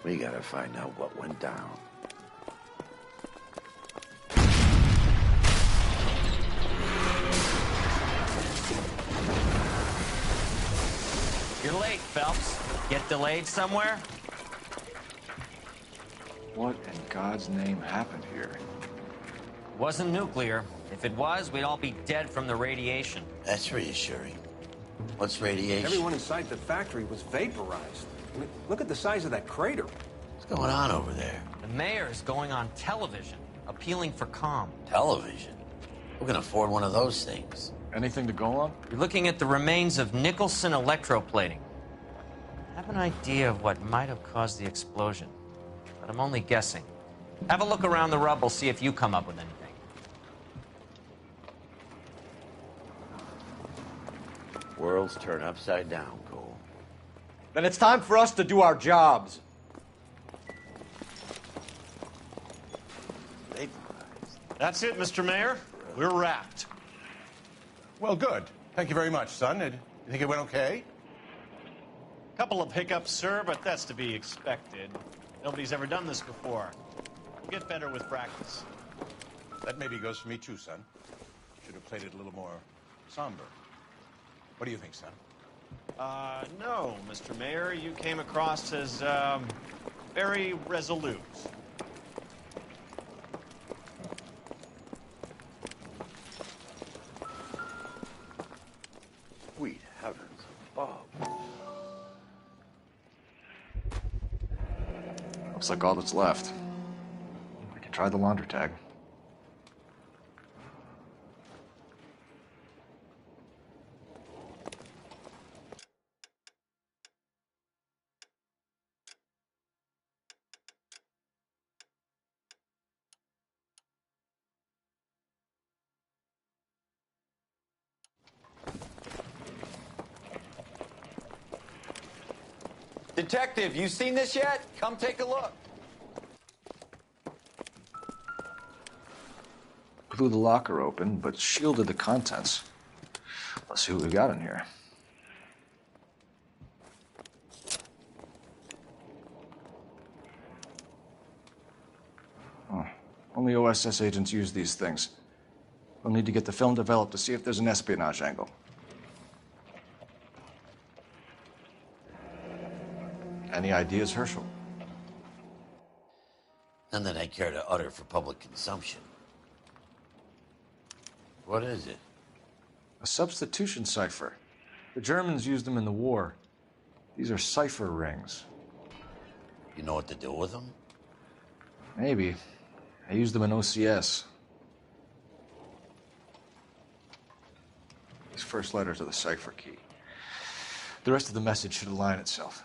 We gotta find out what went down. You're late, Phelps. Get delayed somewhere? What in God's name happened here? Wasn't nuclear. If it was, we'd all be dead from the radiation. That's reassuring. What's radiation? Everyone inside the factory was vaporized. I mean, look at the size of that crater. What's going on over there? The mayor's going on television, appealing for calm. Television? Who can afford one of those things? Anything to go on? You're looking at the remains of Nicholson electroplating. I have an idea of what might have caused the explosion, but I'm only guessing. Have a look around the rubble, see if you come up with anything. Worlds turn upside down, Cole. Then it's time for us to do our jobs. That's it, Mr. Mayor. We're wrapped. Well, good. Thank you very much, son. You think it went okay? Couple of hiccups, sir, but that's to be expected. Nobody's ever done this before. We'll get better with practice. That maybe goes for me too, son. Should have played it a little more somber. What do you think, son? No, Mr. Mayor. You came across as, very resolute. Sweet heavens above. Looks like all that's left. We can try the laundry tag. Detective, you seen this yet? Come take a look. Blew the locker open, but shielded the contents. Let's see what we got in here. Oh, only OSS agents use these things. We'll need to get the film developed to see if there's an espionage angle. Any ideas, Herschel? None that I care to utter for public consumption. What is it? A substitution cipher. The Germans used them in the war. These are cipher rings. You know what to do with them? Maybe. I used them in OCS. These first letters are the cipher key. The rest of the message should align itself.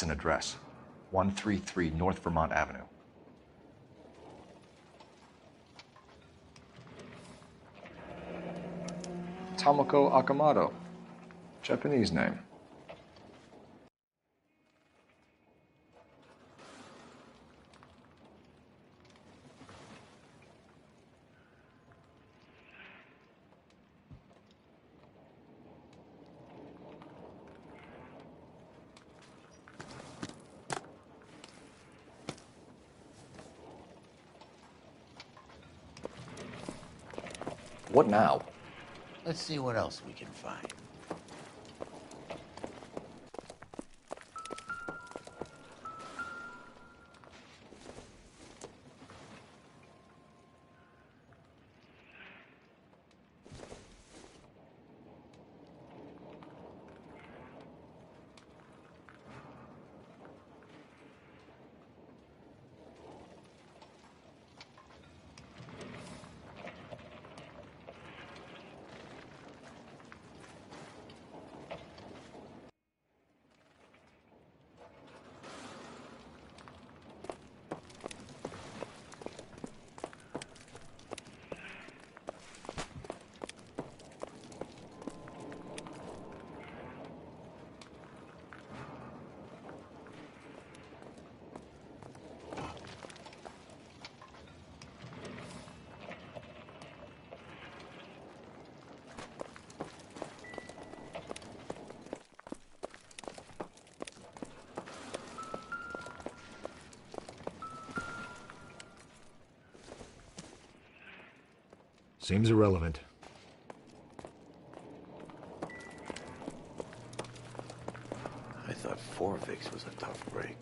It's an address. 133 North Vermont Avenue. Tomoko Akamoto. Japanese name. What now? Let's see what else we can find. Seems irrelevant. I thought Forvix was a tough break.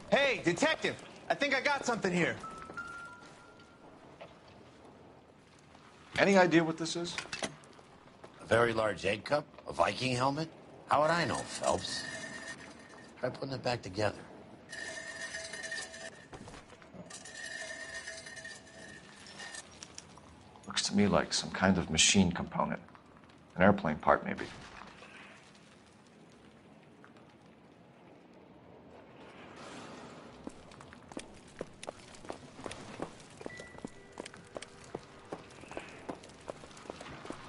Hey, detective! I think I got something here. Any idea what this is? A very large egg cup? A Viking helmet? How would I know, Phelps? Try putting it back together. Looks to me like some kind of machine component. An airplane part, maybe.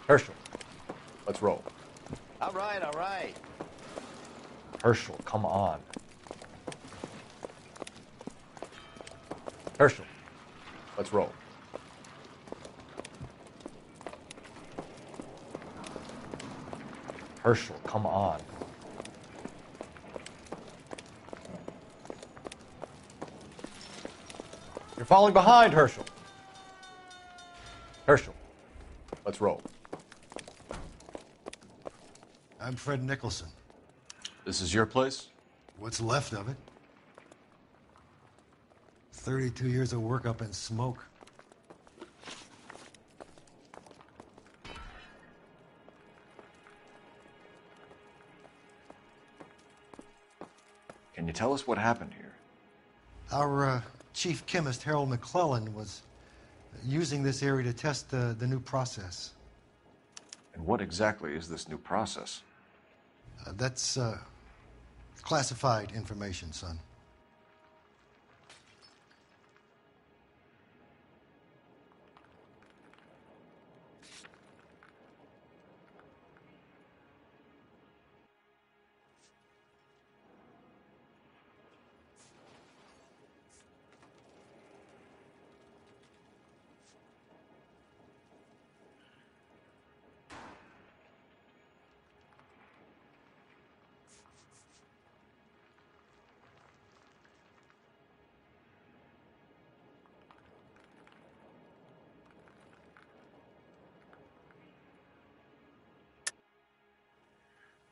Herschel, let's roll. All right, all right. Herschel, come on. Herschel, let's roll. Herschel, come on. You're falling behind, Herschel. Herschel, let's roll. I'm Fred Nicholson. This is your place? What's left of it? 32 years of work up in smoke. Can you tell us what happened here? Our chief chemist, Harold McClellan, was using this area to test the new process. And what exactly is this new process? That's classified information, son.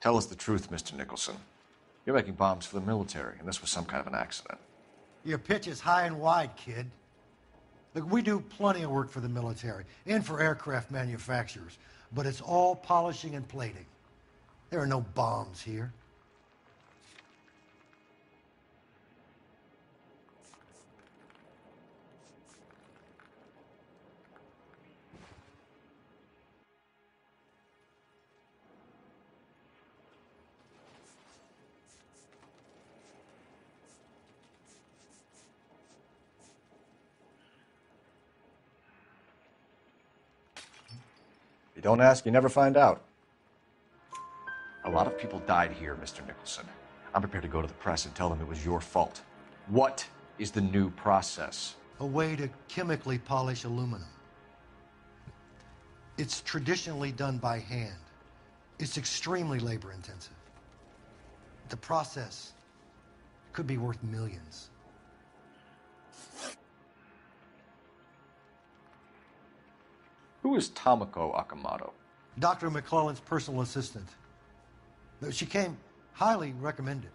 Tell us the truth, Mr. Nicholson. You're making bombs for the military, and this was some kind of an accident. Your pitch is high and wide, kid. Look, we do plenty of work for the military and for aircraft manufacturers, but it's all polishing and plating. There are no bombs here. You don't ask, you never find out. A lot of people died here, Mr. Nicholson. I'm prepared to go to the press and tell them it was your fault. What is the new process? A way to chemically polish aluminum. It's traditionally done by hand. It's extremely labor intensive. The process could be worth millions. Who is Tomoko Akamoto? Dr. McClellan's personal assistant. She came highly recommended.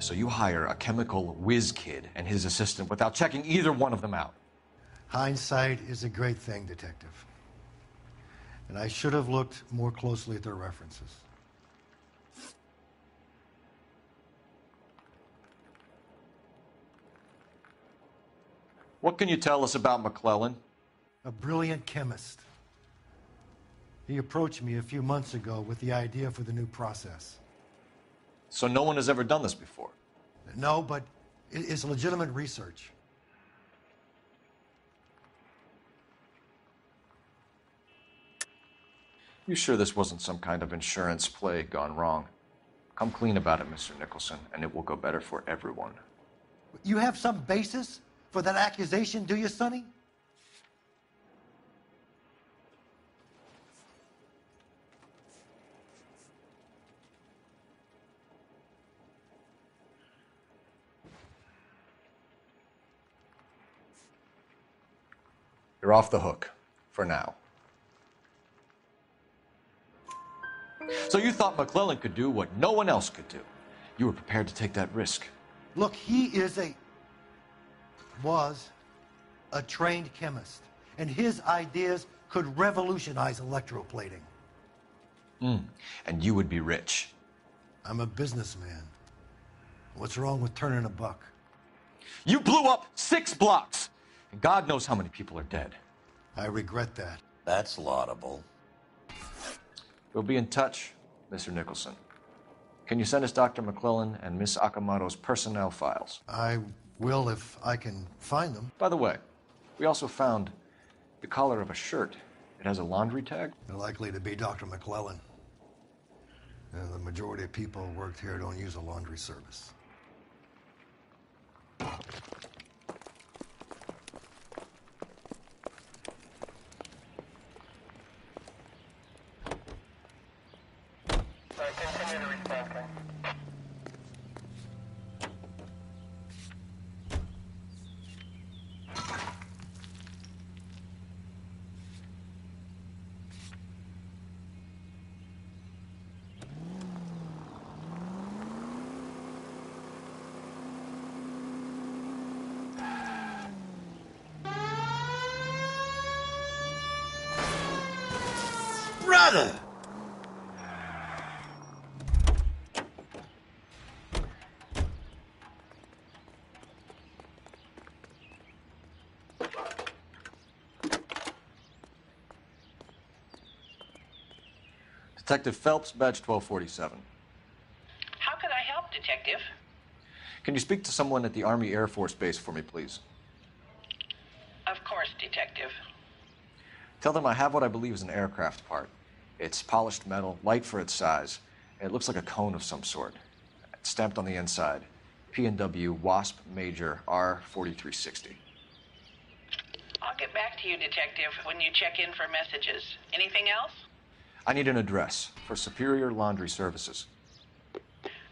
So you hire a chemical whiz kid and his assistant without checking either one of them out. Hindsight is a great thing, Detective. And I should have looked more closely at their references. What can you tell us about McClellan? A brilliant chemist. He approached me a few months ago with the idea for the new process. So no one has ever done this before? No, but it's legitimate research. You sure this wasn't some kind of insurance play gone wrong? Come clean about it, Mr. Nicholson, and it will go better for everyone. You have some basis for that accusation, do you, Sonny? You're off the hook, for now. So you thought McClellan could do what no one else could do. You were prepared to take that risk. Look, he was a trained chemist, and his ideas could revolutionize electroplating. And you would be rich. I'm a businessman. What's wrong with turning a buck? You blew up 6 blocks, and God knows how many people are dead. I regret that. That's laudable. We'll be in touch, Mr. Nicholson. Can you send us Dr. McClellan and Miss Akamoto's personnel files? I will if I can find them. By the way, we also found the collar of a shirt. It has a laundry tag. They're likely to be Dr. McClellan. The majority of people who worked here don't use a laundry service. Brother! Detective Phelps, badge 1247. How can I help, Detective? Can you speak to someone at the Army Air Force Base for me, please? Of course, Detective. Tell them I have what I believe is an aircraft part. It's polished metal, light for its size. It looks like a cone of some sort. It's stamped on the inside. P&W Wasp Major R4360. I'll get back to you, Detective, when you check in for messages. Anything else? I need an address for Superior Laundry Services.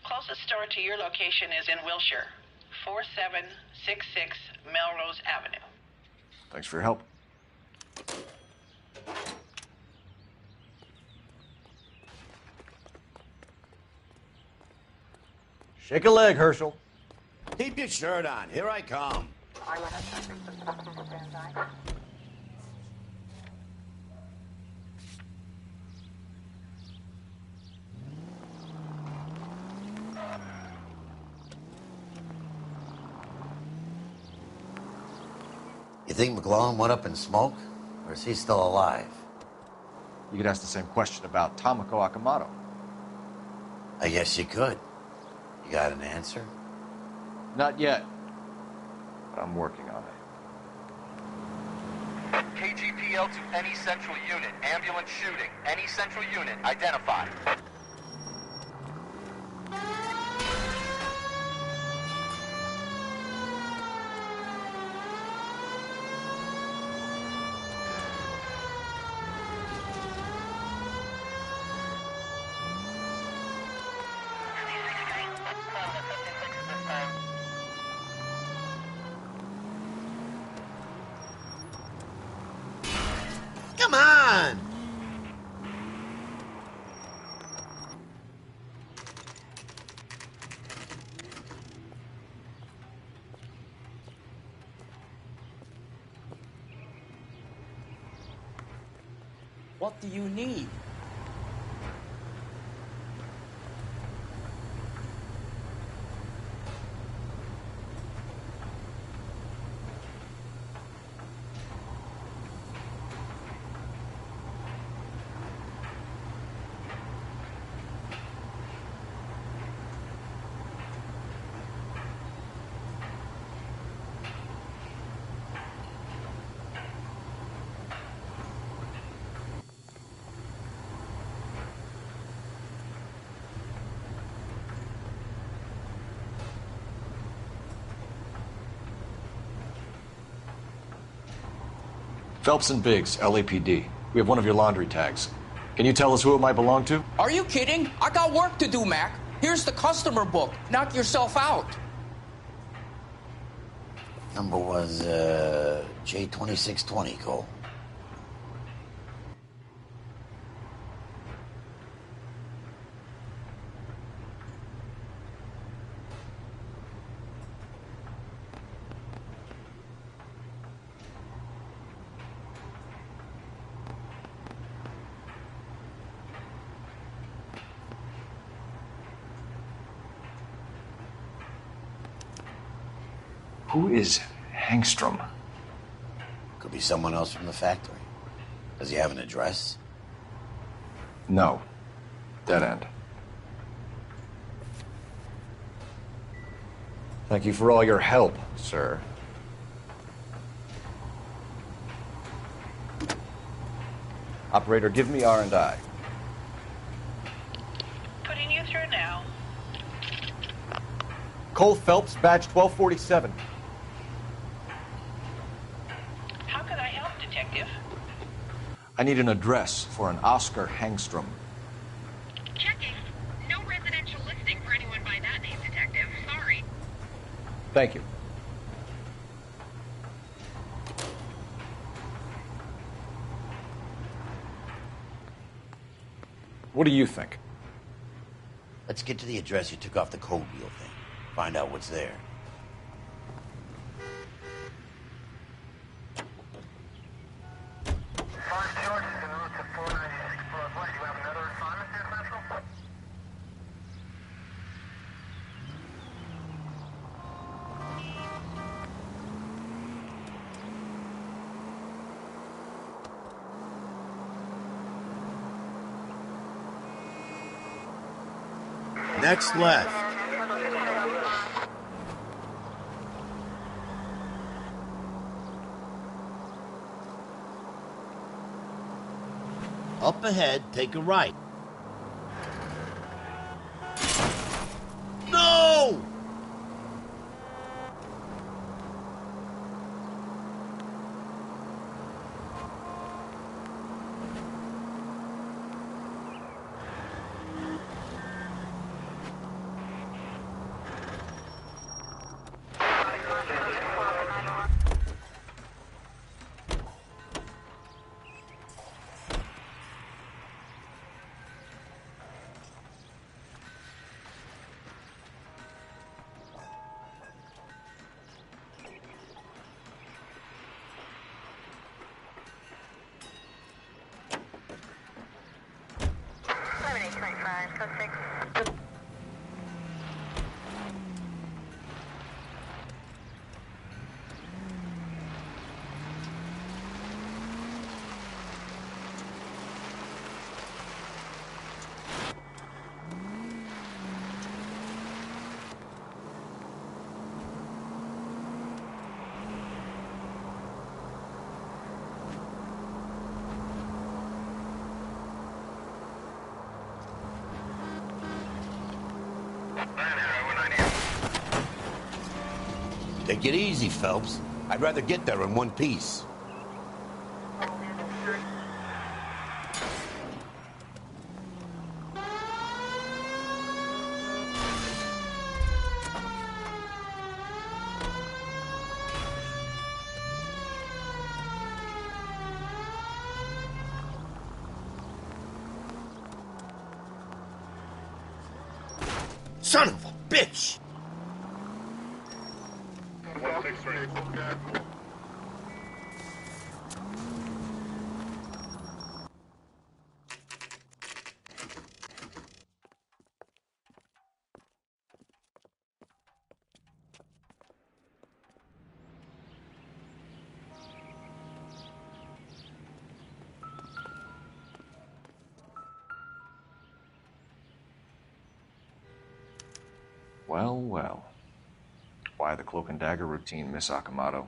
Closest store to your location is in Wilshire, 4766 Melrose Avenue. Thanks for your help. Shake a leg, Herschel. Keep your shirt on. Here I come. You think McClellan went up in smoke? Or is he still alive? You could ask the same question about Tomoko Akamoto. I guess you could. You got an answer? Not yet, but I'm working on it. KGPL to any central unit. Ambulance shooting. Any central unit. Identify. Come on! What do you need? Phelps and Biggs, LAPD. We have one of your laundry tags. Can you tell us who it might belong to? Are you kidding? I got work to do, Mac. Here's the customer book. Knock yourself out. Number was, J2620, Cole. Who is Hangstrom? Could be someone else from the factory. Does he have an address? No. Dead end. Thank you for all your help, sir. Operator, give me R&I. Putting you through now. Cole Phelps, badge 1247. How can I help, Detective? I need an address for an Oscar Hangstrom. Checking. No residential listing for anyone by that name, Detective. Sorry. Thank you. What do you think? Let's get to the address you took off the code wheel thing. Find out what's there. Next left. Up ahead, take a right. No! suspect. Take it easy, Phelps. I'd rather get there in one piece. Son of a bitch! Well, well. Why the cloak and dagger routine, Miss Akamoto?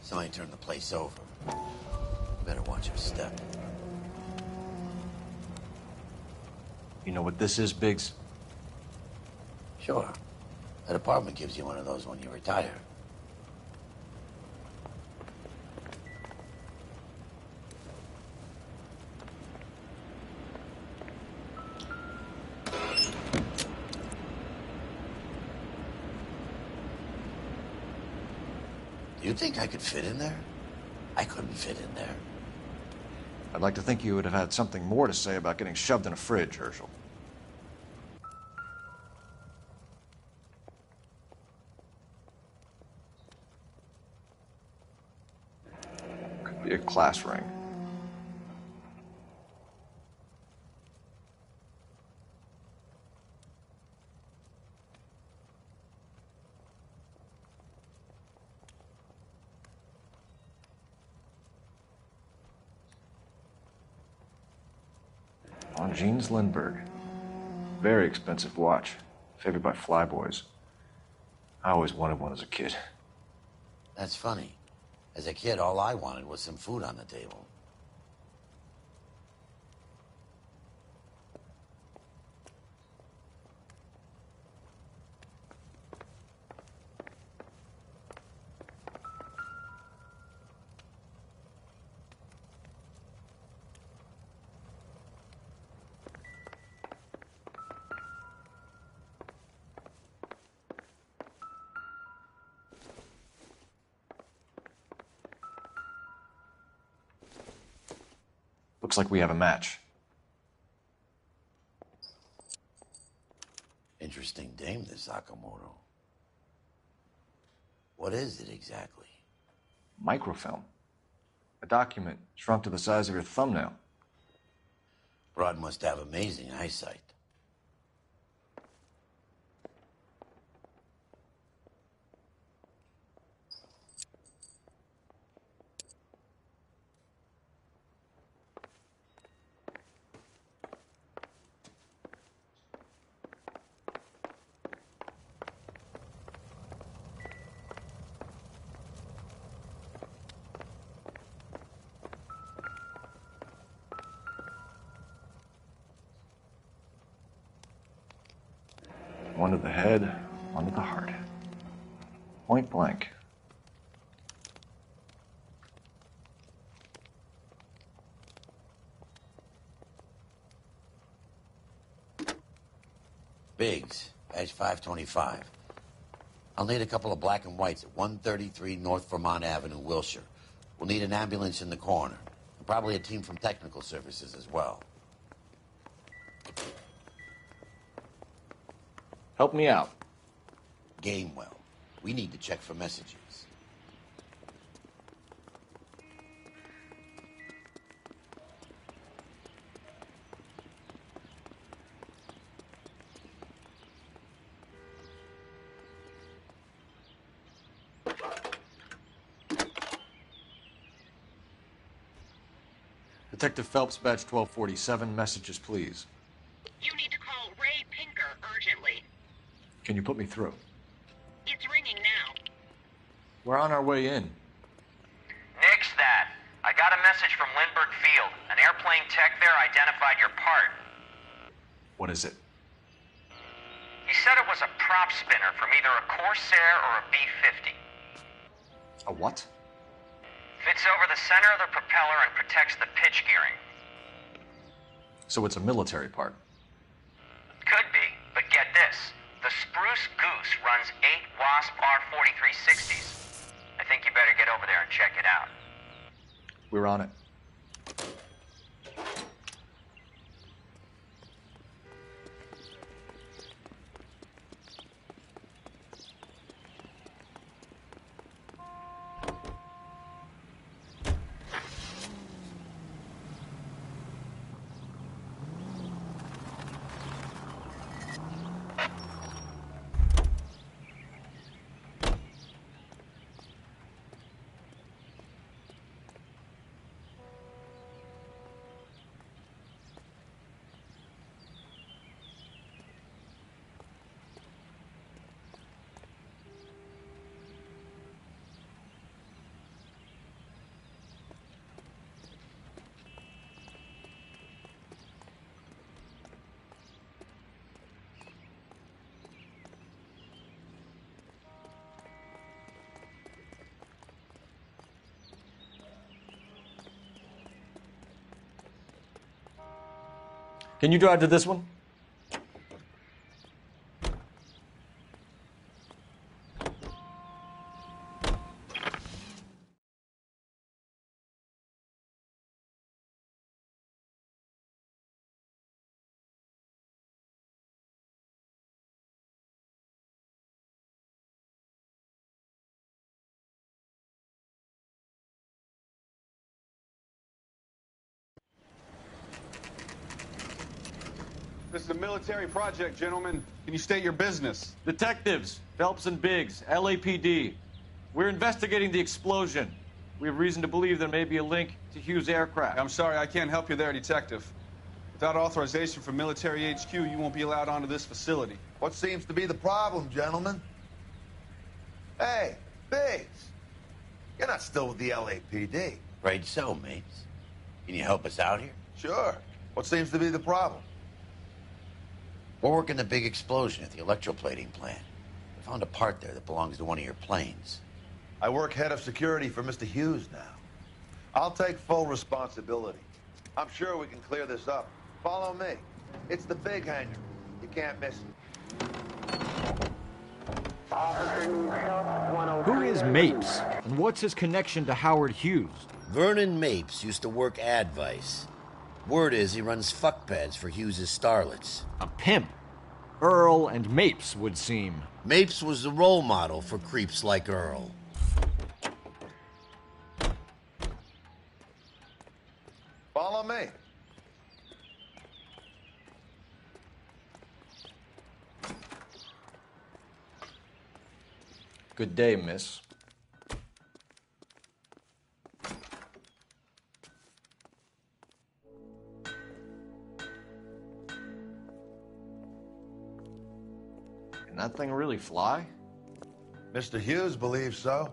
Somebody turned the place over. Better watch your step. You know what this is, Biggs? Sure. That apartment gives you one of those when you retire. Do you think I could fit in there? I couldn't fit in there. I'd like to think you would have had something more to say about getting shoved in a fridge, Herschel. Could be a class ring. On Jeans Lindbergh. Very expensive watch. Favored by flyboys. I always wanted one as a kid. That's funny. As a kid, all I wanted was some food on the table. Looks like we have a match. Interesting dame, this Sakamoto. What is it exactly? Microfilm. A document shrunk to the size of your thumbnail. Broad must have amazing eyesight. One to the head, one to the heart. Point blank. Biggs, badge 525. I'll need a couple of black and whites at 133 North Vermont Avenue, Wilshire. We'll need an ambulance in the corner. And probably a team from technical services as well. Help me out. Gamewell. We need to check for messages. Detective Phelps, badge 1247. Messages, please. You need to call Ray Pinker urgently. Can you put me through? It's ringing now. We're on our way in. Nix that. I got a message from Lindbergh Field. An airplane tech there identified your part. What is it? He said it was a prop spinner from either a Corsair or a B-50. A what? Fits over the center of the propeller and protects the pitch gearing. So it's a military part. Could be, but get this. The Spruce Goose runs 8 Wasp R-4360s. I think you better get over there and check it out. We're on it. Can you drive to this one? This is a military project, gentlemen. Can you state your business? Detectives, Phelps and Biggs, LAPD. We're investigating the explosion. We have reason to believe there may be a link to Hughes' aircraft. I'm sorry, I can't help you there, Detective. Without authorization from military HQ, you won't be allowed onto this facility. What seems to be the problem, gentlemen? Hey, Biggs. You're not still with the LAPD. Afraid so, mates. Can you help us out here? Sure. What seems to be the problem? We're working the big explosion at the electroplating plant. We found a part there that belongs to one of your planes. I work head of security for Mr. Hughes now. I'll take full responsibility. I'm sure we can clear this up. Follow me. It's the big hangar. You can't miss it. Who is Mapes? And what's his connection to Howard Hughes? Vernon Mapes used to work Advice. Word is he runs fuck pads for Hughes' starlets. A pimp. Earl and Mapes would seem. Mapes was the role model for creeps like Earl. Follow me. Good day, miss. Can that thing really fly? Mr. Hughes believes so.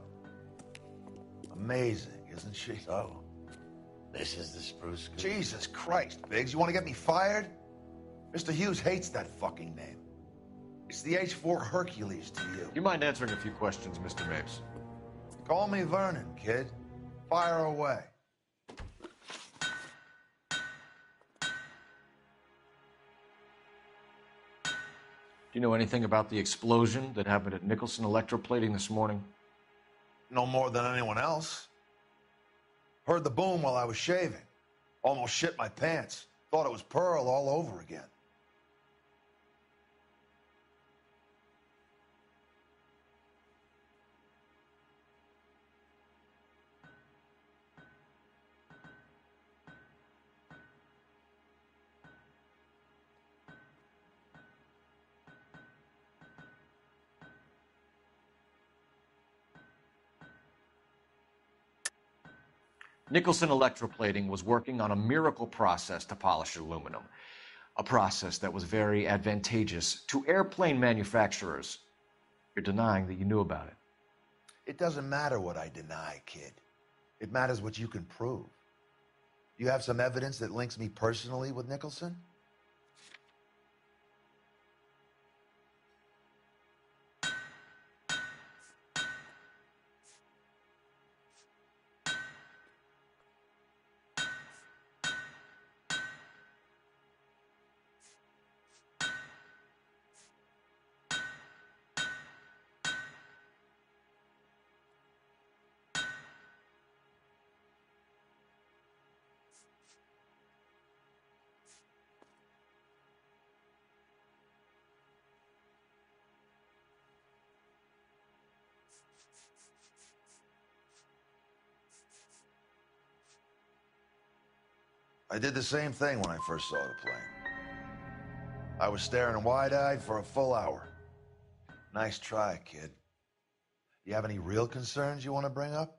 Amazing, isn't she? So, this is the Spruce Goose. Jesus Christ, Biggs, you want to get me fired? Mr. Hughes hates that fucking name. It's the H-4 Hercules to you. You mind answering a few questions, Mr. Mapes? Call me Vernon, kid. Fire away. Do you know anything about the explosion that happened at Nicholson Electroplating this morning? No more than anyone else. Heard the boom while I was shaving. Almost shit my pants. Thought it was Pearl all over again. Nicholson Electroplating was working on a miracle process to polish aluminum, a process that was very advantageous to airplane manufacturers. You're denying that you knew about it. It doesn't matter what I deny, kid. It matters what you can prove. Do you have some evidence that links me personally with Nicholson? I did the same thing when I first saw the plane. I was staring wide-eyed for a full hour. Nice try, kid. You have any real concerns you want to bring up?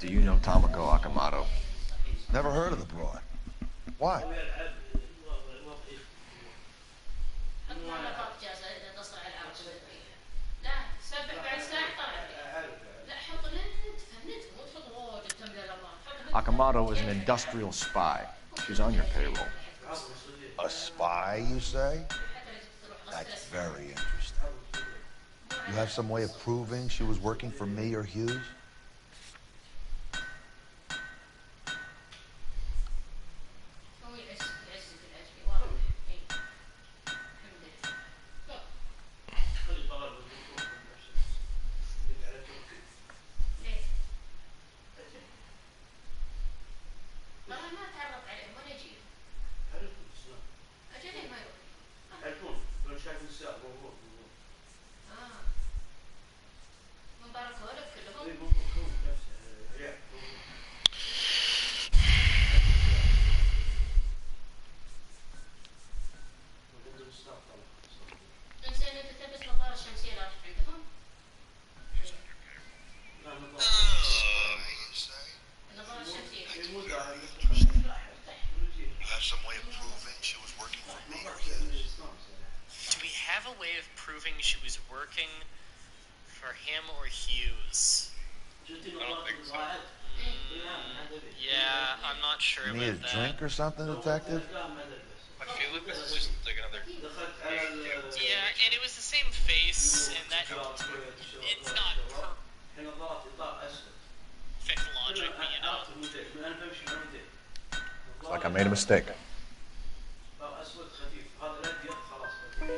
Do you know Tomoko Akamoto? Never heard of the broad. Why? Akamoto is an industrial spy. She's on your payroll. A spy, you say? That's very interesting. You have some way of proving she was working for me or Hughes? Or something, detective? I feel like this is just like another. Yeah, and it was the same face, and that it's not perfect logic, you know. It's like I made a mistake.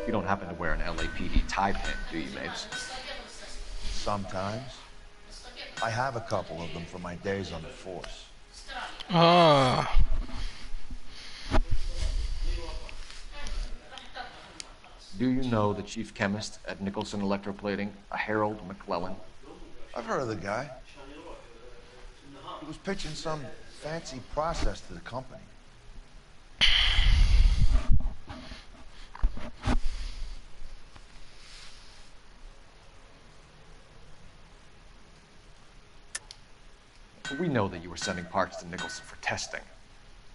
You don't happen to wear an LAPD tie pin, do you, Mapes? Sometimes. I have a couple of them from my days on the force. Ah. Do you know the chief chemist at Nicholson Electroplating, a Harold McClellan? I've heard of the guy. He was pitching some fancy process to the company. We know that you were sending parts to Nicholson for testing.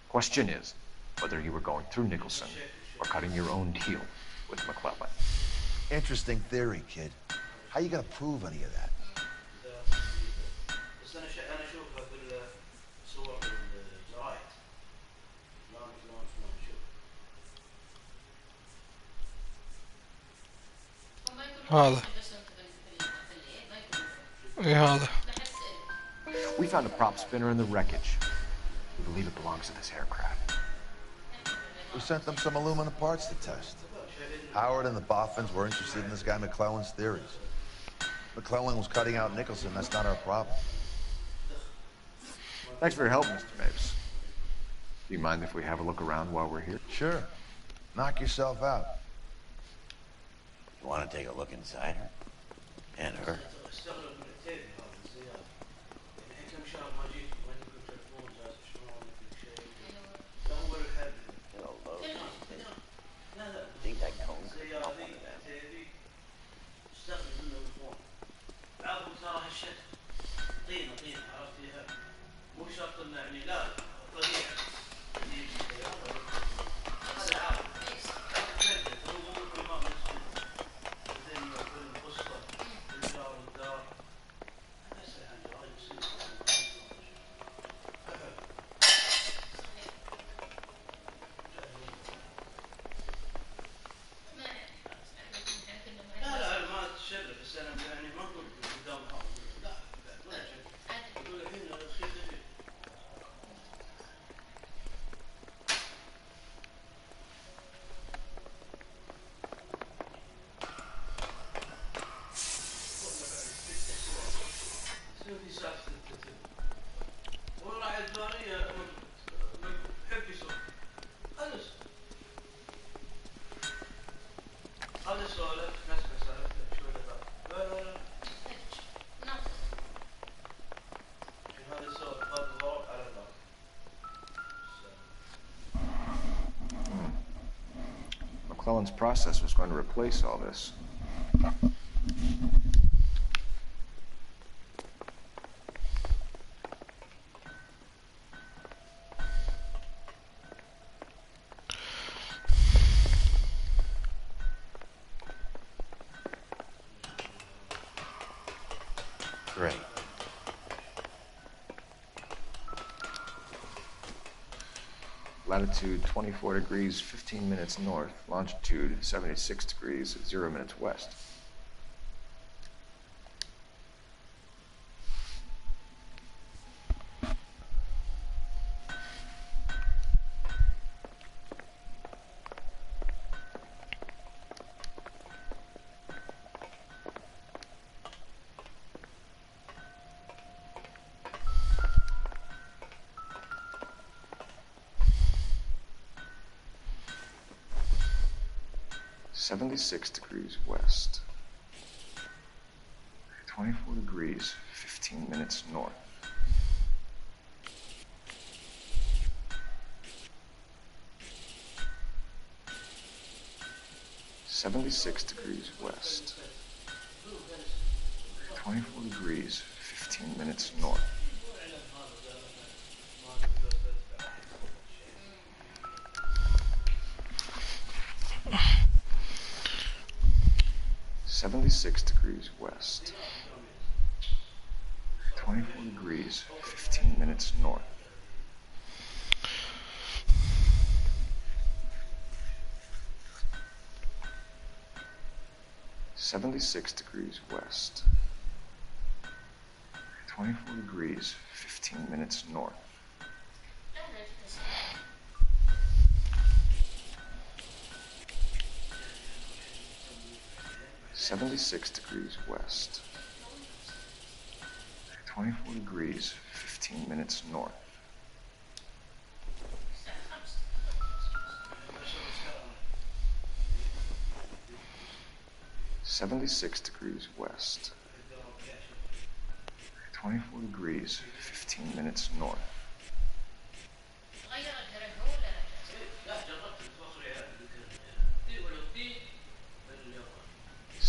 Question is whether you were going through Nicholson or cutting your own deal with McClellan. Interesting theory, kid. How you gonna prove any of that? هذا ايه هذا. We found a prop spinner in the wreckage. We believe it belongs to this aircraft. We sent them some aluminum parts to test. Howard and the Boffins were interested in this guy McClellan's theories. McClellan was cutting out Nicholson. That's not our problem. Thanks for your help, Mr. Mapes. Do you mind if we have a look around while we're here? Sure. Knock yourself out. You want to take a look inside her? And her? Think that cone could help one of them. McClellan's process was going to replace all this. Great. Latitude 24 degrees, 15 minutes north. Longitude 76 degrees, 0 minutes west. .76 degrees west, 24 degrees, 15 minutes north. .76 degrees west, 24 degrees, 15 minutes north. 76 degrees west, 24 degrees, 15 minutes north. .76 degrees west, 24 degrees, 15 minutes north. 76 degrees west. 24 degrees, 15 minutes north. 76 degrees west. 24 degrees, 15 minutes north.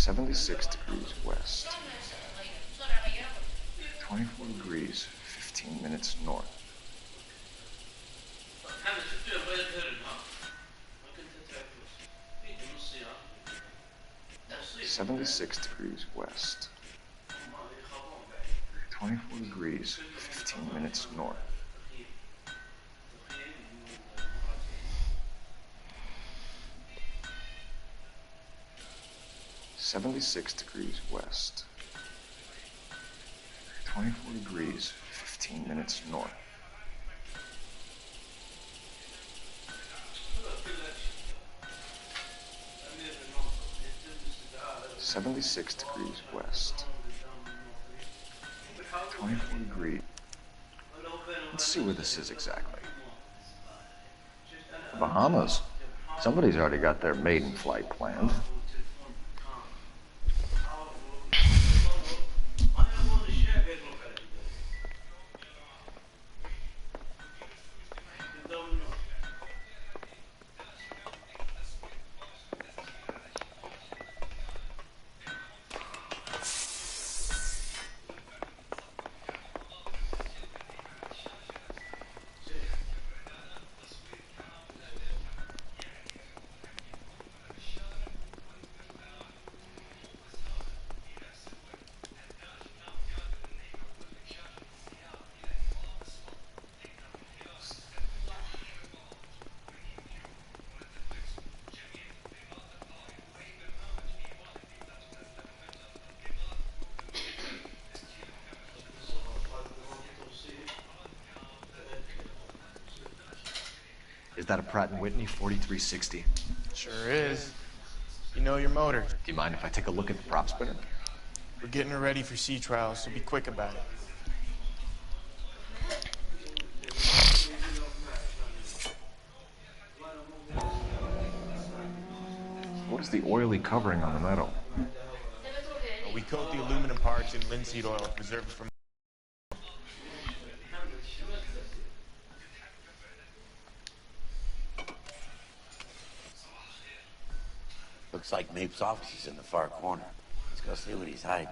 76 degrees west. 24 degrees, 15 minutes north. 76 degrees west. 24 degrees, 15 minutes north. 76 degrees west. 24 degrees, 15 minutes north. 76 degrees west. 24 degrees. Let's see where this is exactly. The Bahamas. Somebody's already got their maiden flight planned. Is that a Pratt & Whitney 4360? Sure is. You know your motor. Do you mind if I take a look at the prop spinner? We're getting her ready for sea trials, so be quick about it. What is the oily covering on the metal? We coat the aluminum parts in linseed oil to preserve it from... Looks like Mapes' office is in the far corner. Let's go see what he's hiding.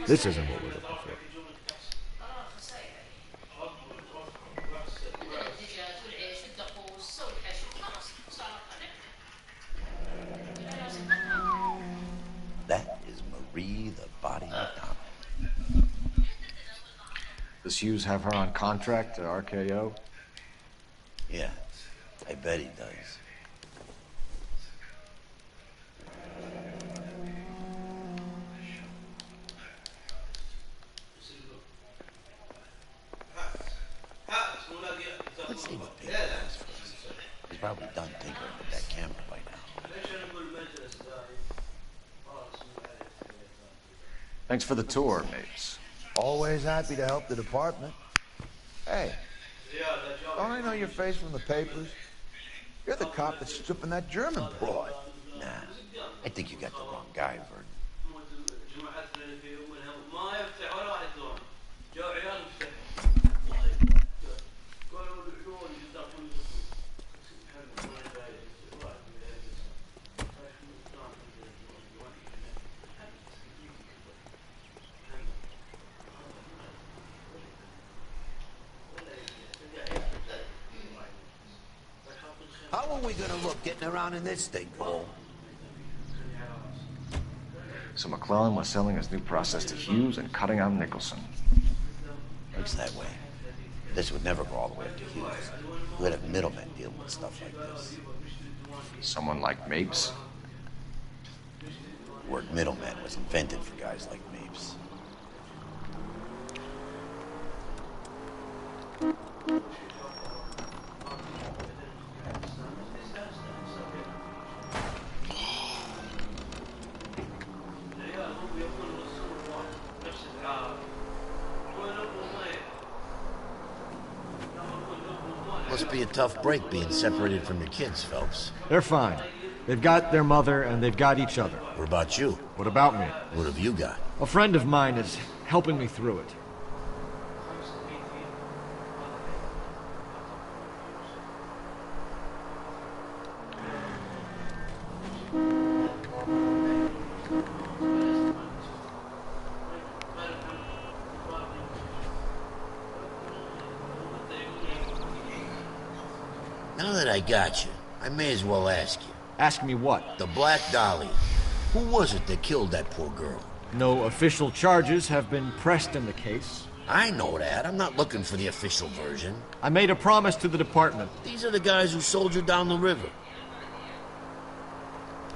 This isn't what we're looking for. That is Marie, the body McDonald. Does Hughes have her on contract to RKO? Yeah, I bet he does. Let's see what Peter has for us. He's probably done tinkering with that camera by now. Thanks for the tour, Mapes. Always happy to help the department. Hey, don't I know your face from the papers? You're the cop that's stripping that German broad. Nah, I think you got the wrong guy, Vernon. How are we gonna look getting around in this thing, Cole? So McClellan was selling his new process to Hughes and cutting on Nicholson. Looks that way. This would never go all the way up to Hughes. We would have middlemen dealing with stuff like this. Someone like Mapes? The word middleman was invented for guys like Mapes. Must be a tough break being separated from your kids, Phelps. They're fine. They've got their mother and they've got each other. What about you? What about me? What have you got? A friend of mine is helping me through it. Now that I got you, I may as well ask you. Ask me what? The Black Dahlia. Who was it that killed that poor girl? No official charges have been pressed in the case. I know that. I'm not looking for the official version. I made a promise to the department. These are the guys who sold you down the river.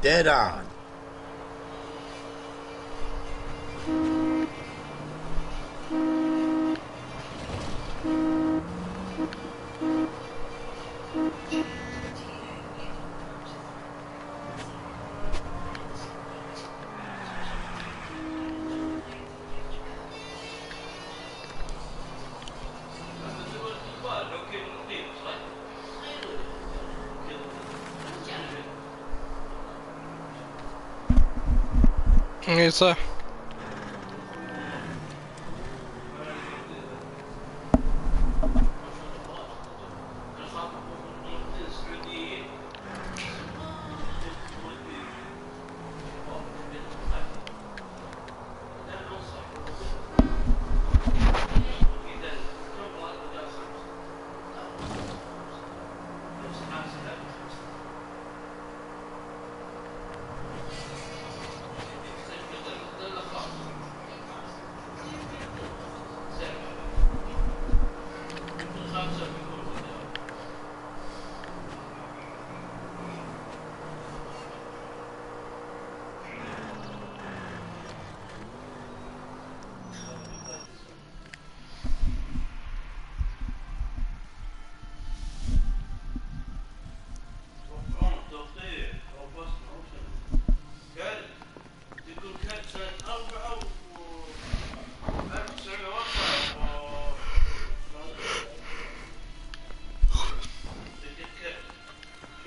Dead on. Yes, sir.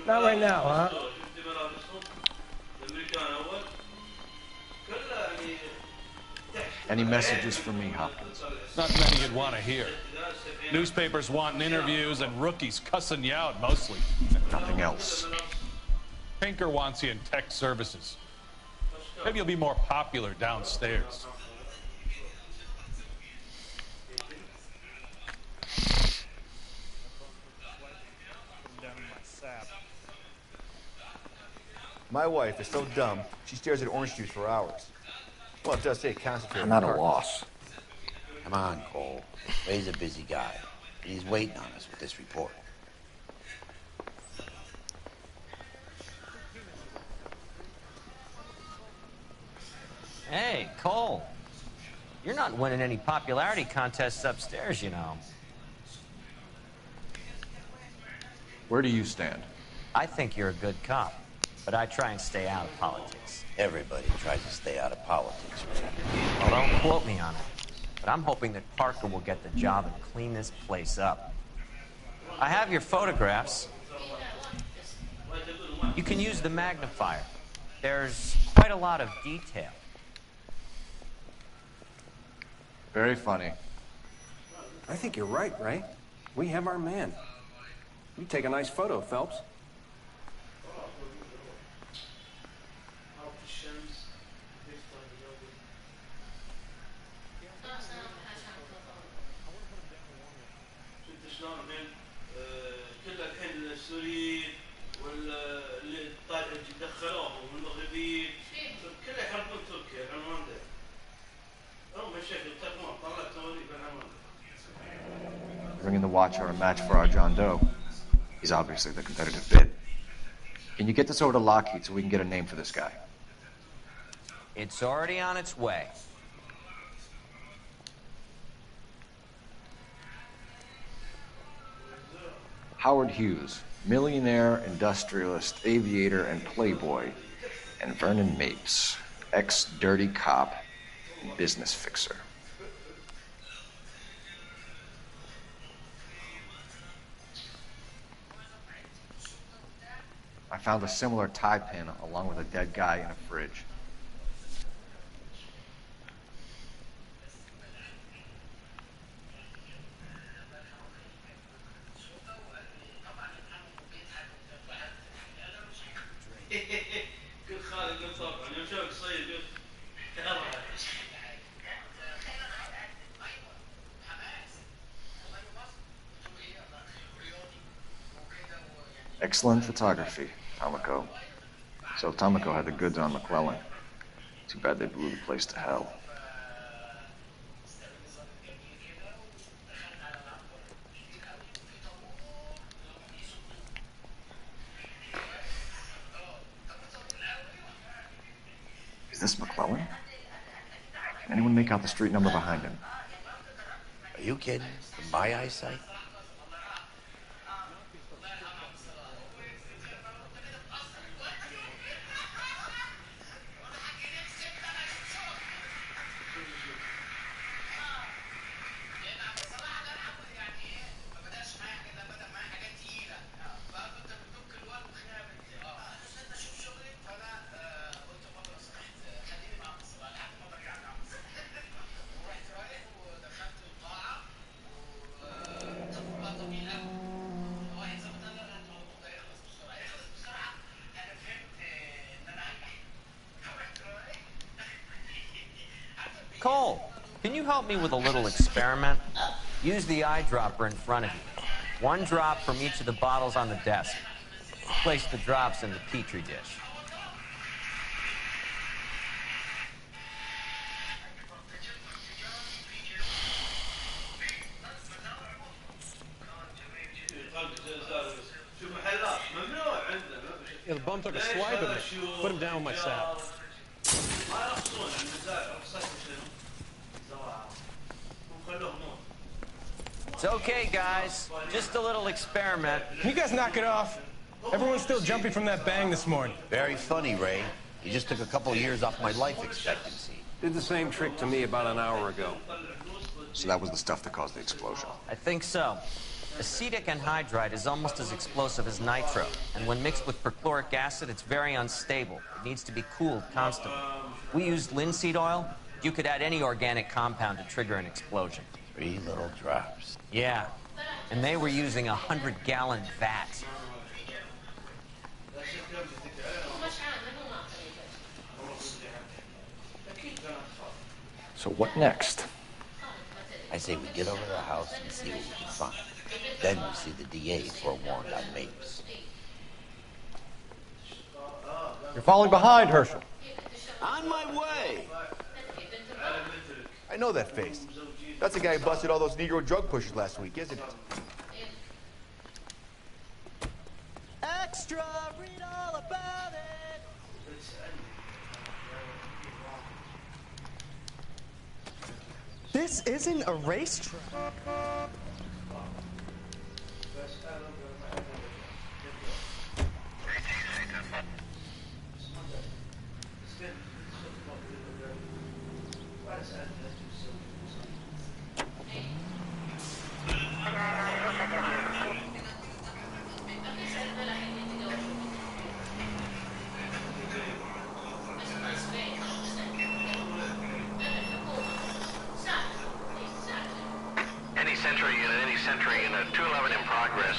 Not right now, huh? Any messages for me, Hopkins? Not many you'd want to hear. Newspapers wanting interviews and rookies cussing you out, mostly. Nothing else. Pinker wants you in tech services. Maybe you'll be more popular downstairs. My wife is so dumb, she stares at orange juice for hours. Well, it does say concentrate. I'm at a loss. Come on, Cole. Ray's a busy guy. And he's waiting on us with this report. Hey, Cole. You're not winning any popularity contests upstairs, you know. Where do you stand? I think you're a good cop, but I try and stay out of politics. Everybody tries to stay out of politics, Well, don't quote me on it, but I'm hoping that Parker will get the job and clean this place up. I have your photographs. You can use the magnifier. There's quite a lot of detail. Very funny. I think you're right, Ray. We have our man. You take a nice photo, Phelps. Bringing the watch or a match for our John Doe. He's obviously the competitive bid. Can you get this over to Lockheed so we can get a name for this guy? It's already on its way. Howard Hughes, millionaire, industrialist, aviator, and playboy. And Vernon Mapes, ex-dirty cop and business fixer. I found a similar tie pin along with a dead guy in a fridge. Excellent photography, Tomoko. So Tomoko had the goods on McClellan. Too bad they blew the place to hell. Is this McClellan? Can anyone make out the street number behind him? Are you kidding? From my eyesight? Cole, can you help me with a little experiment? Use the eyedropper in front of you. One drop from each of the bottles on the desk. Place the drops in the Petri dish. Yeah, the bum took a swipe at me. Put him down with my sap. It's okay, guys. Just a little experiment. Can you guys knock it off? Everyone's still jumping from that bang this morning. Very funny, Ray. You just took a couple of years off my life expectancy. Did the same trick to me about an hour ago. So that was the stuff that caused the explosion. I think so. Acetic anhydride is almost as explosive as nitro, and when mixed with perchloric acid, it's very unstable. It needs to be cooled constantly. We used linseed oil. You could add any organic compound to trigger an explosion. 3 little drops. Yeah, and they were using a 100-gallon vat. So what next? I say we get over to the house and see what we can find. Then we see the DA forewarned on Mapes. You're falling behind, Herschel. On my way. I know that face. That's the guy who busted all those Negro drug pushers last week, isn't it? Extra, read all about it. This isn't a racetrack.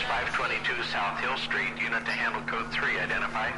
522 South Hill Street. Unit to handle code 3. Identify.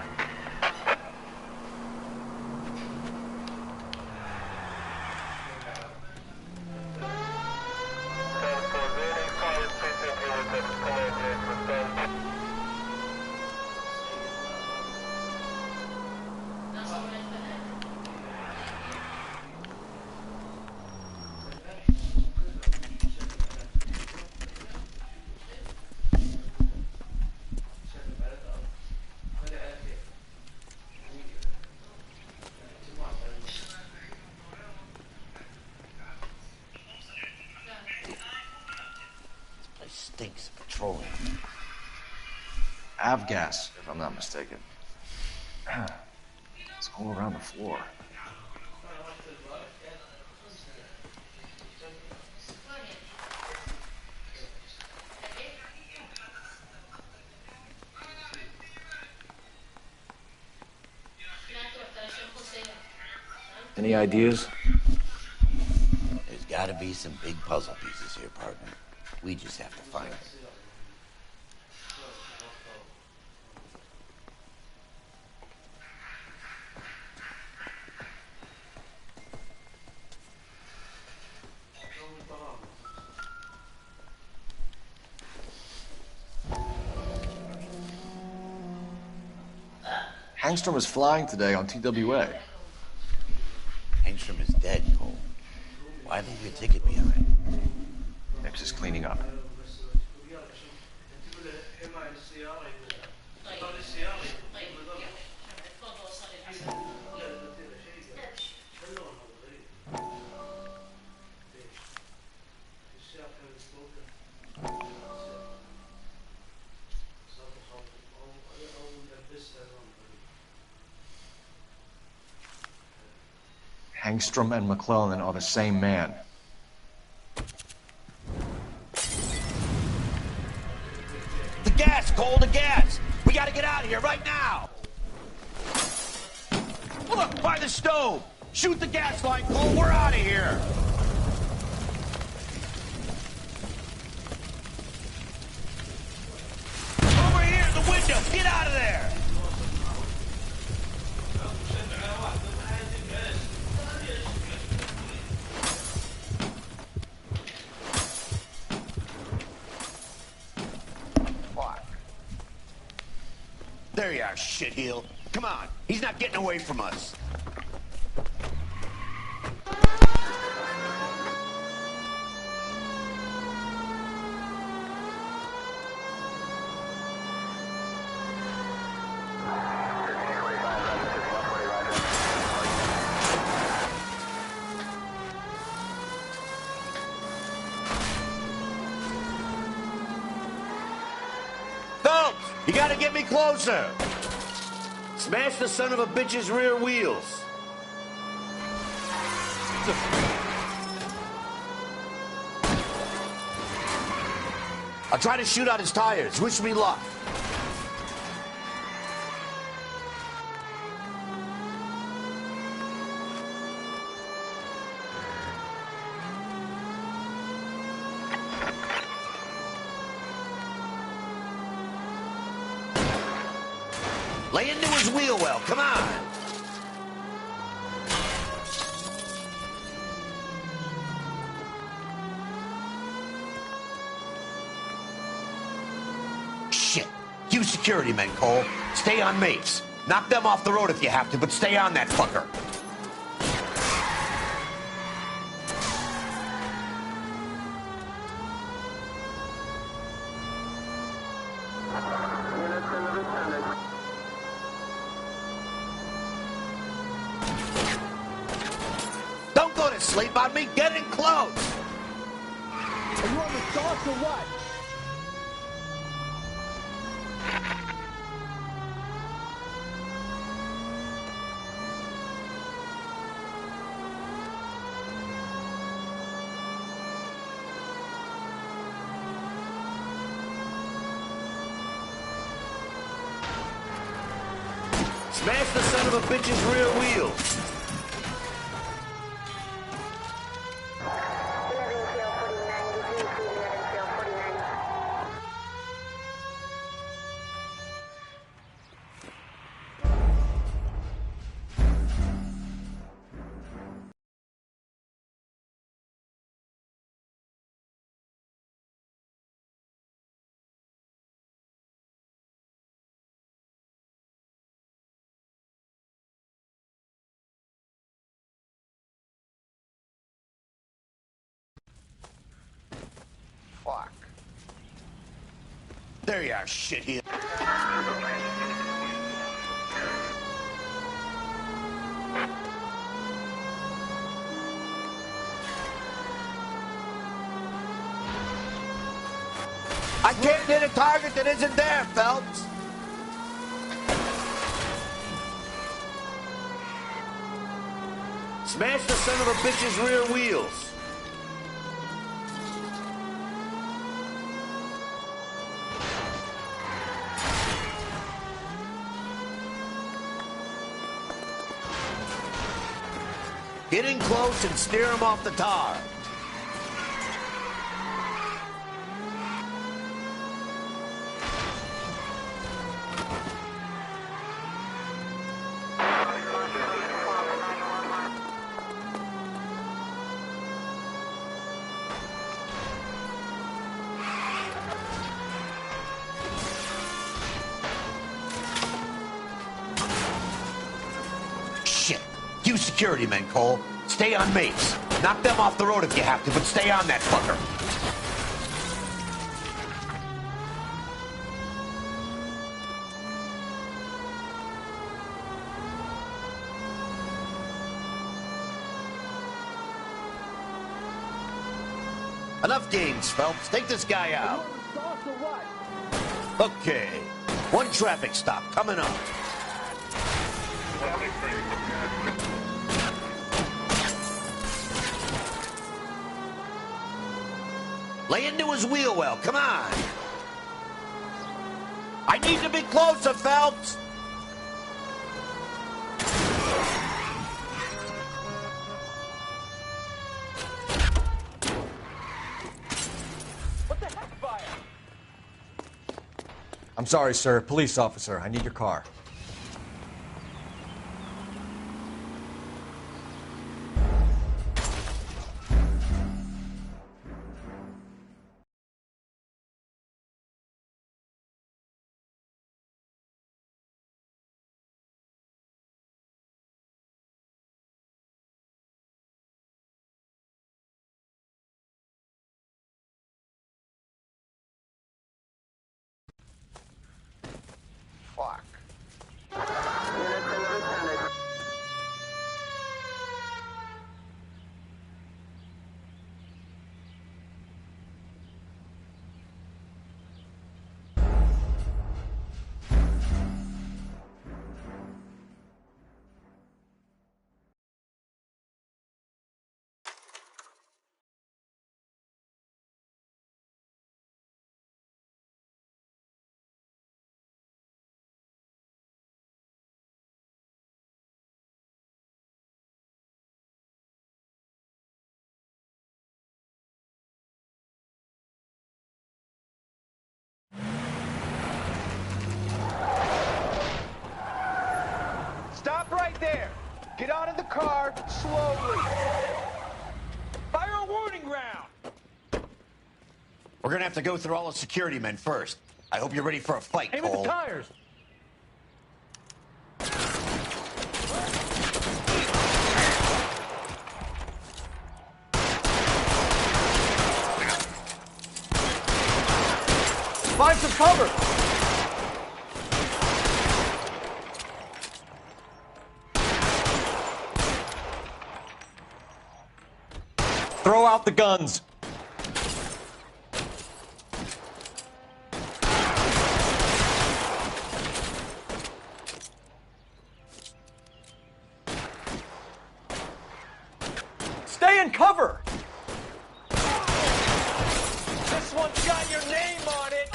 Stinks of petroleum. Avgas, if I'm not mistaken. It's all around the floor. Any ideas? There's gotta be some big puzzle pieces here, partner. We just have to find them. Hangstrom is flying today on TWA. Hangstrom is dead, Cole. Why leave your ticket behind? Nips is cleaning up. Hangstrom and McClellan are the same man. The gas, Cole, the gas! We gotta get out of here right now! Look, by the stove! Shoot the gas line, Cole, we're out of here! Over here at the window! Get out of there! There you are, shitheel. Come on, he's not getting away from us. You gotta get me closer. Smash the son of a bitch's rear wheels. I'll try to shoot out his tires. Wish me luck. Lay into his wheel well, come on! Shit! You security men, Cole. Stay on mates. Knock them off the road if you have to, but stay on that fucker. Sleep on me, get in close! Are you on the sauce or what? Smash the son of a bitch's rear wheels! Fuck. There you are, shitheel. I can't hit a target that isn't there, Phelps. Smash the son of a bitch's rear wheels. Get in close and steer him off the tar. Shit. You security men, Cole. Stay on mates. Knock them off the road if you have to, but stay on that fucker. Enough games, Phelps. Take this guy out. Okay. One traffic stop coming up. Lay into his wheel well. Come on. I need to be closer, Phelps. What the heck, fire? I'm sorry, sir. Police officer, I need your car. Fuck. Stop right there. Get out of the car slowly. Fire a warning round. We're gonna have to go through all the security men first. I hope you're ready for a fight, Aim at Cole. the tires. Find some cover. Throw out the guns. Stay in cover. This one's got your name on it.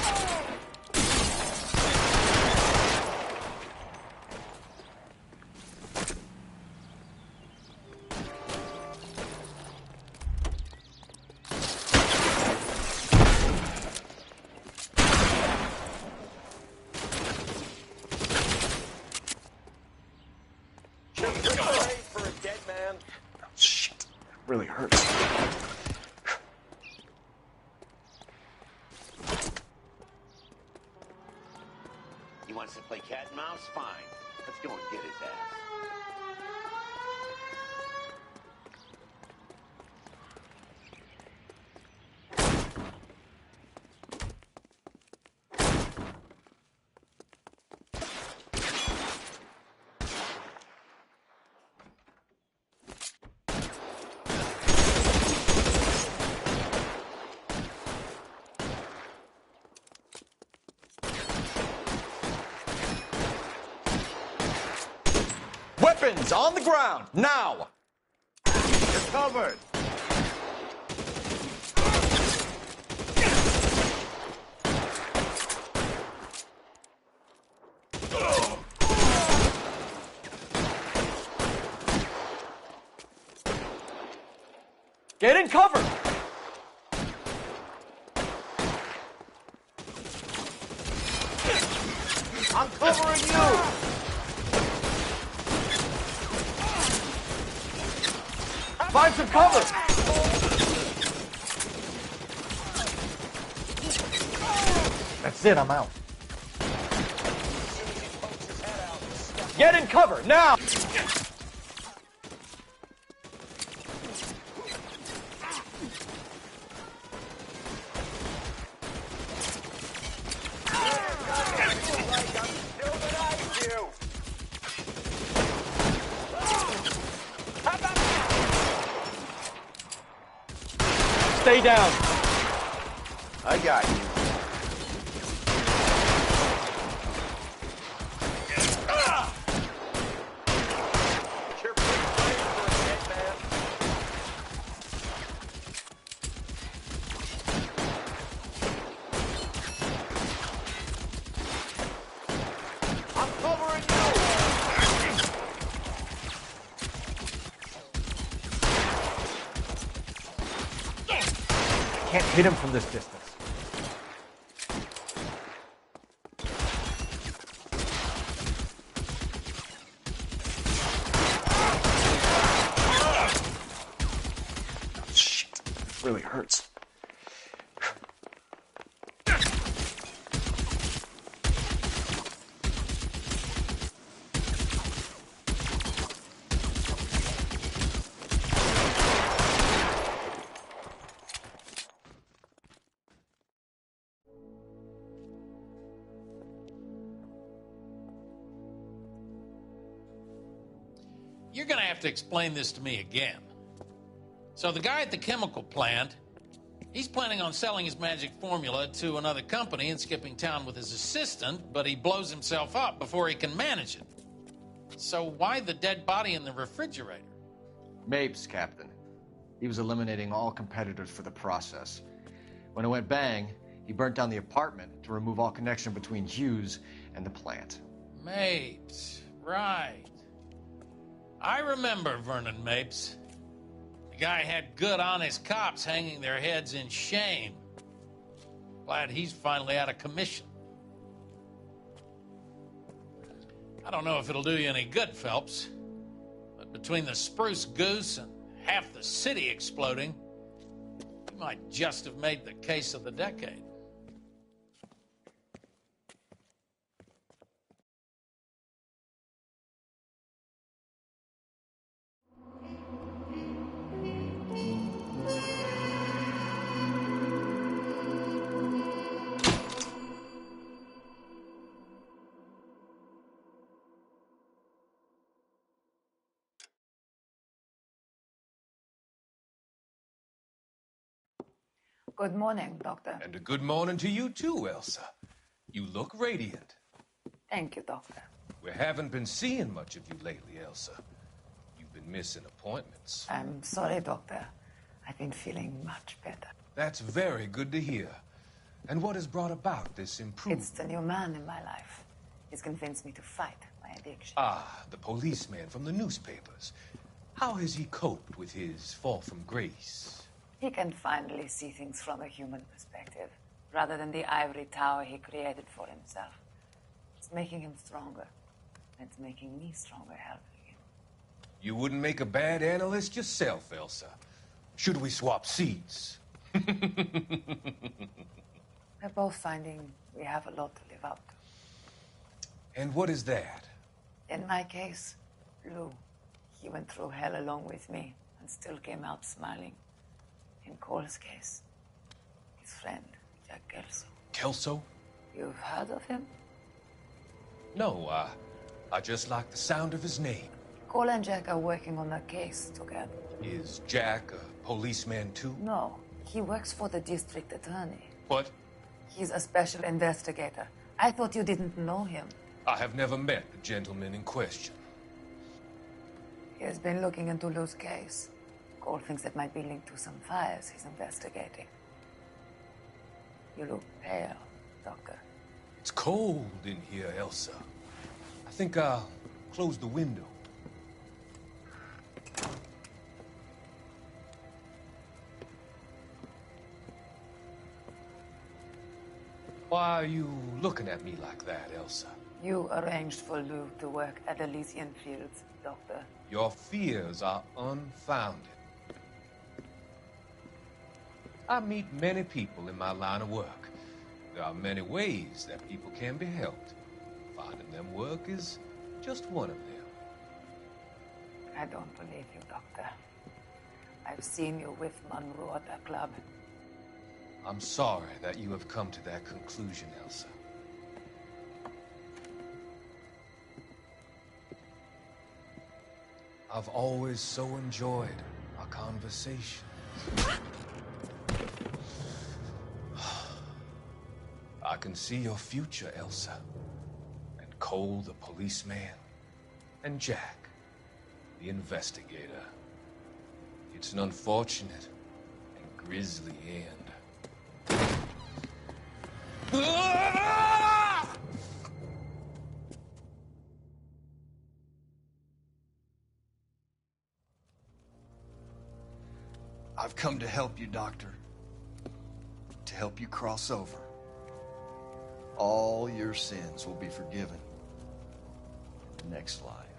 For a dead man. Shit. Really hurts. He wants to play cat and mouse? Fine. Let's go and get his ass. Weapons on the ground, now! You're covered. Get in cover! I'm covering you! Find some cover! That's it, I'm out. Get in cover, now! Stay down. I got you. I'm covering you. Can't hit him from this distance. Shit, really hurts. You're gonna have to explain this to me again. So the guy at the chemical plant, he's planning on selling his magic formula to another company and skipping town with his assistant, but he blows himself up before he can manage it. So why the dead body in the refrigerator? Mapes, Captain. He was eliminating all competitors for the process. When it went bang, he burnt down the apartment to remove all connection between Hughes and the plant. Mapes, right. I remember Vernon Mapes. The guy had good, honest cops hanging their heads in shame. Glad he's finally out of commission. I don't know if it'll do you any good, Phelps, but between the spruce goose and half the city exploding, you might just have made the case of the decade. Good morning, Doctor. And a good morning to you too, Elsa. You look radiant. Thank you, Doctor. We haven't been seeing much of you lately, Elsa. You've been missing appointments. I'm sorry, Doctor. I've been feeling much better. That's very good to hear. And what has brought about this improvement? It's the new man in my life. He's convinced me to fight my addiction. Ah, the policeman from the newspapers. How has he coped with his fall from grace? He can finally see things from a human perspective, rather than the ivory tower he created for himself. It's making him stronger. It's making me stronger helping him. You wouldn't make a bad analyst yourself, Elsa. Should we swap seats? We're both finding we have a lot to live up to. And what is that? In my case, Lou. He went through hell along with me and still came out smiling. In Cole's case, his friend, Jack Kelso. Kelso? You've heard of him? No, I just like the sound of his name. Cole and Jack are working on a case together. Is Jack a policeman too? No, he works for the district attorney. What? He's a special investigator. I thought you didn't know him. I have never met the gentleman in question. He has been looking into Lou's case. Cole thinks it might be linked to some fires he's investigating. You look pale, Doctor. It's cold in here, Elsa. I think I'll close the window. Why are you looking at me like that, Elsa? You arranged for Lou to work at Elysian Fields, Doctor. Your fears are unfounded. I meet many people in my line of work. There are many ways that people can be helped. Finding them work is just one of them. I don't believe you, Doctor. I've seen you with Monroe at the club. I'm sorry that you have come to that conclusion, Elsa. I've always so enjoyed our conversations. I can see your future, Elsa. And Cole, the policeman. And Jack, the investigator. It's an unfortunate and grisly end. I've come to help you, Doctor. To help you cross over. All your sins will be forgiven in the next life.